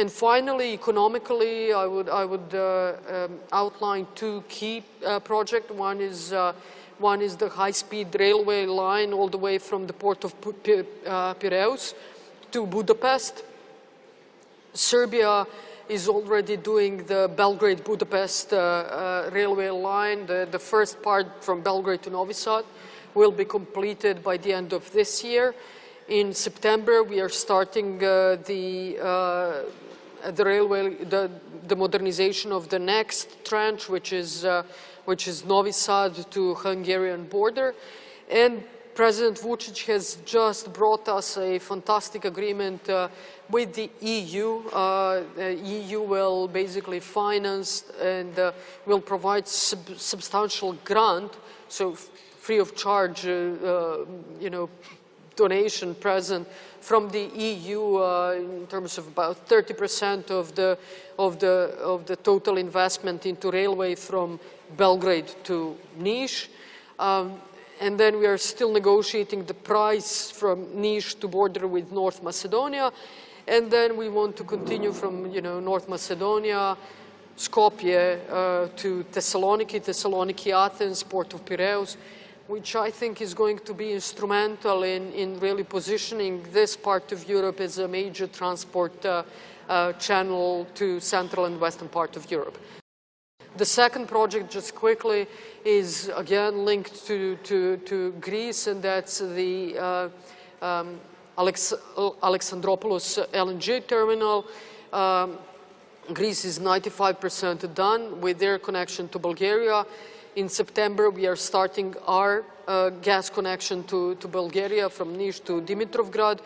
And finally, economically, I would outline two key projects. One is the high-speed railway line all the way from the port of Piraeus to Budapest. Serbia is already doing the Belgrade-Budapest railway line. The first part from Belgrade to Novi Sad will be completed by the end of this year. In September, we are starting the modernization of the next tranche, which is Novi Sad to Hungarian border. And President Vučić has just brought us a fantastic agreement with the EU. The EU will basically finance and will provide substantial grant, so free of charge, donation present from the EU in terms of about 30% of the total investment into railway from Belgrade to Niš. And then we are still negotiating the price from Niš to border with North Macedonia. And then we want to continue from, North Macedonia, Skopje to Thessaloniki, Athens, Port of Piraeus, which I think is going to be instrumental in really positioning this part of Europe as a major transport channel to central and western part of Europe. The second project, just quickly, is again linked to Greece, and that's the Alexandropolus LNG terminal. Greece is 95% done with their connection to Bulgaria. In September, we are starting our gas connection to Bulgaria from Niš to Dimitrovgrad,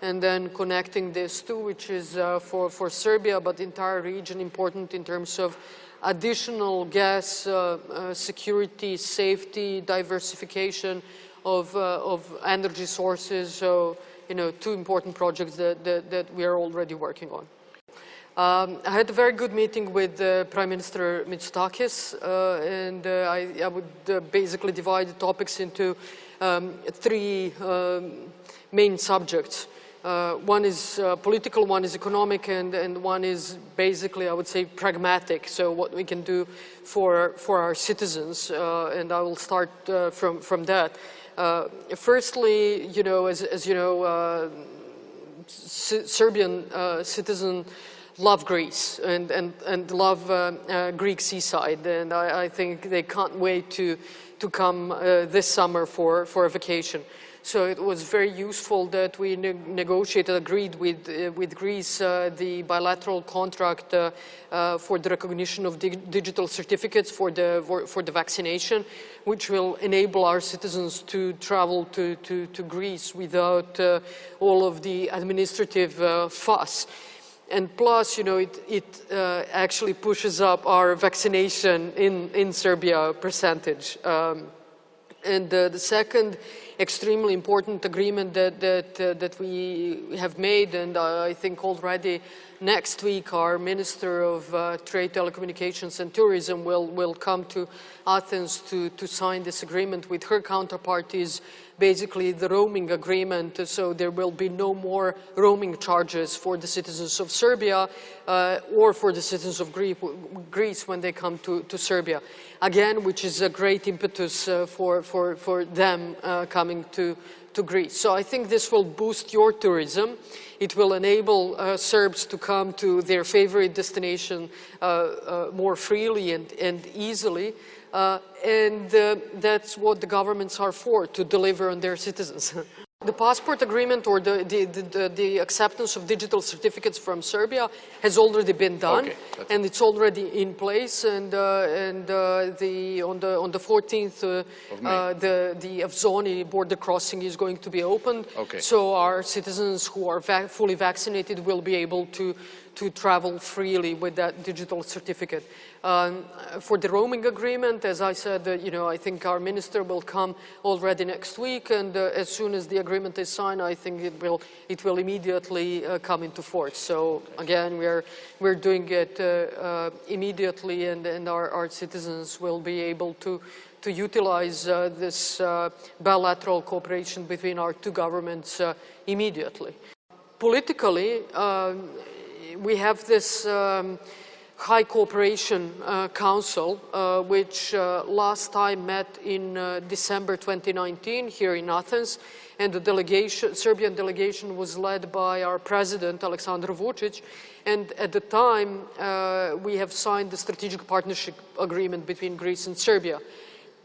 and then connecting this too, which is for Serbia, but the entire region important in terms of additional gas security, safety, diversification of energy sources. So, two important projects that we are already working on. I had a very good meeting with Prime Minister Mitsotakis, and I would basically divide the topics into three main subjects. One is political, one is economic, and one is basically, I would say, pragmatic. So what we can do for our citizens, and I will start from that. Firstly, as you know, Serbian citizens love Greece and love Greek seaside, and I think they can't wait to come this summer for a vacation. So it was very useful that we agreed with Greece the bilateral contract for the recognition of digital certificates for the vaccination, which will enable our citizens to travel to Greece without all of the administrative fuss. And plus, it actually pushes up our vaccination in Serbia percentage. And the second extremely important agreement that we have made, and I think already next week our Minister of Trade, Telecommunications and Tourism will come to Athens to sign this agreement with her counterpart, is basically the roaming agreement. So there will be no more roaming charges for the citizens of Serbia or for the citizens of Greece when they come to Serbia. Again, which is a great impetus for them coming to Greece. So I think this will boost your tourism. It will enable Serbs to come to their favorite destination more freely and easily. And that's what the governments are for, to deliver on their citizens. The passport agreement, or the acceptance of digital certificates from Serbia, has already been done, and it's already in place. And on the 14th, the Avzoni border crossing is going to be opened. So our citizens who are fully vaccinated will be able to travel freely with that digital certificate. For the roaming agreement, as I said, I think our minister will come already next week, and as soon as the agreement is signed, I think it will immediately come into force. So again, we're doing it immediately, and our citizens will be able to utilize this bilateral cooperation between our two governments immediately. Politically, we have this High Cooperation Council, which last time met in December 2019 here in Athens, and the Serbian delegation was led by our president, Alexandropolus, and at the time we have signed the strategic partnership agreement between Greece and Serbia,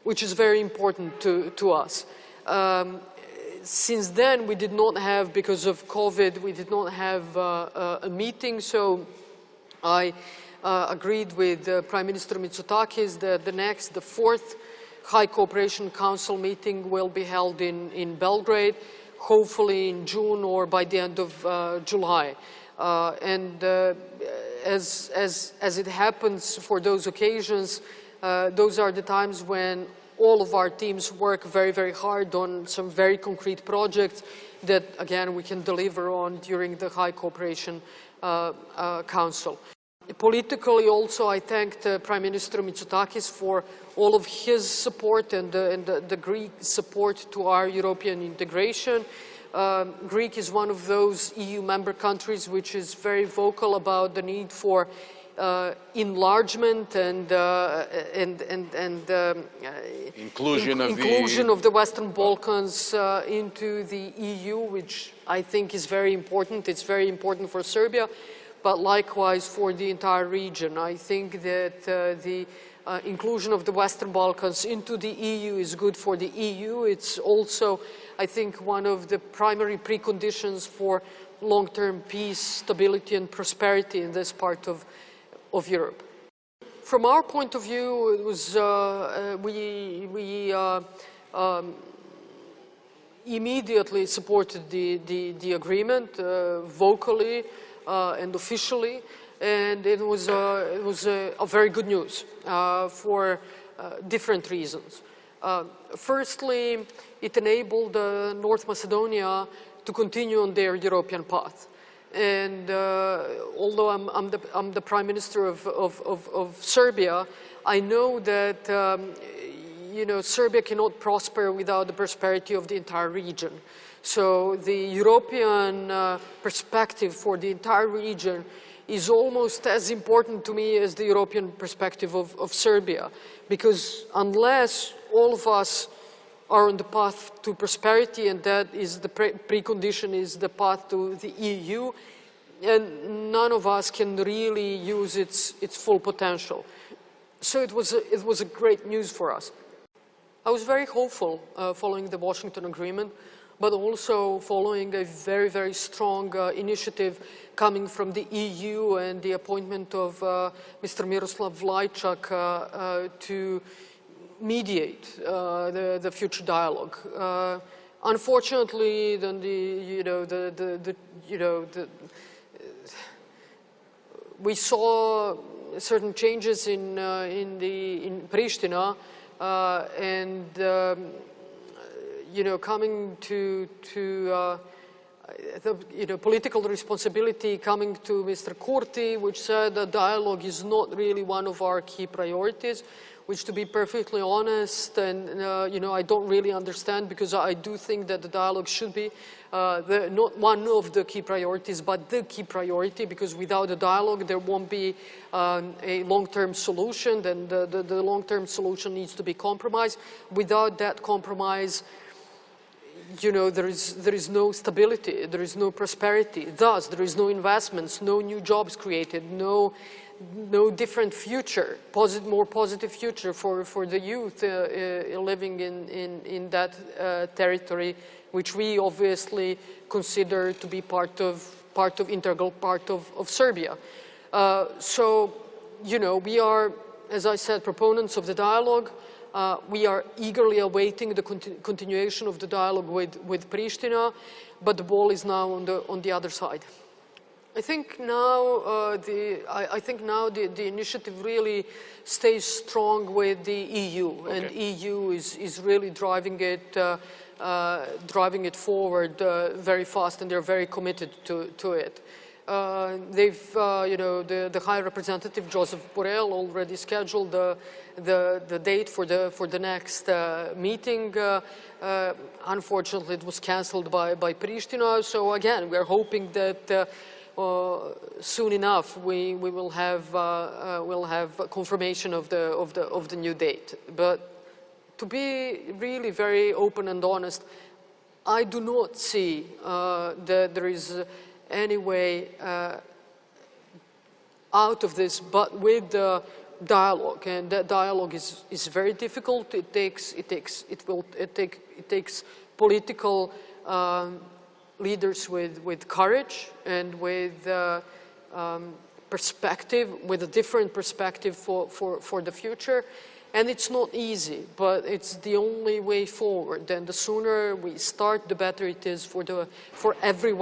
which is very important to us. Since then, we did not have, because of COVID, we did not have a meeting, so I agreed with Prime Minister Mitsotakis that the fourth High Cooperation Council meeting will be held in Belgrade, hopefully in June or by the end of July. As it happens for those occasions, those are the times when all of our teams work very, very hard on some very concrete projects that, again, we can deliver on during the High Cooperation Council. Politically also, I thanked Prime Minister Mitsotakis for all of his support and the Greek support to our European integration. Greece is one of those EU member countries which is very vocal about the need for enlargement and inclusion of the Western Balkans into the EU, which I think is very important. It's very important for Serbia, but likewise for the entire region. I think that the inclusion of the Western Balkans into the EU is good for the EU. It's also, I think, one of the primary preconditions for long-term peace, stability and prosperity in this part of Europe. From our point of view, it was, we immediately supported the agreement vocally and officially, and it was a very good news for different reasons. Firstly, it enabled North Macedonia to continue on their European path. And although I'm the Prime Minister of Serbia, I know that Serbia cannot prosper without the prosperity of the entire region. So the European perspective for the entire region is almost as important to me as the European perspective of Serbia, because unless all of us are on the path to prosperity, and that is the precondition is the path to the EU, and none of us can really use its full potential. So it was a great news for us. I was very hopeful following the Washington Agreement, but also following a very, very strong initiative coming from the EU and the appointment of Mr. Miroslav Vlajčák to mediate the future dialogue. Unfortunately, then we saw certain changes in Pristina, and coming to the political responsibility coming to Mr. Kurti, which said that dialogue is not really one of our key priorities, which, to be perfectly honest, and I don't really understand, because I do think that the dialogue should be not one of the key priorities, but the key priority, because without a dialogue there won't be a long-term solution. Then the long-term solution needs to be compromise. Without that compromise, there is no stability, there is no prosperity. Thus, there is no investments, no new jobs created, no different future, more positive future for the youth living in that territory, which we obviously consider to be integral part of Serbia. So, we are, as I said, proponents of the dialogue. We are eagerly awaiting the continuation of the dialogue with Pristina, but the ball is now on the other side. I think now the initiative really stays strong with the EU, okay. And EU is really driving it forward very fast, and they're very committed to it. The High Representative Joseph Borrell already scheduled the date for the next meeting. Unfortunately, it was cancelled by Pristina. So again, we're hoping that soon enough we will have confirmation of the new date. But to be really very open and honest, I do not see that there is any way out of this, but with the dialogue, and that dialogue is very difficult. It takes political leaders with courage and with perspective, with a different perspective for the future. And it's not easy, but it's the only way forward. And the sooner we start, the better it is for everyone.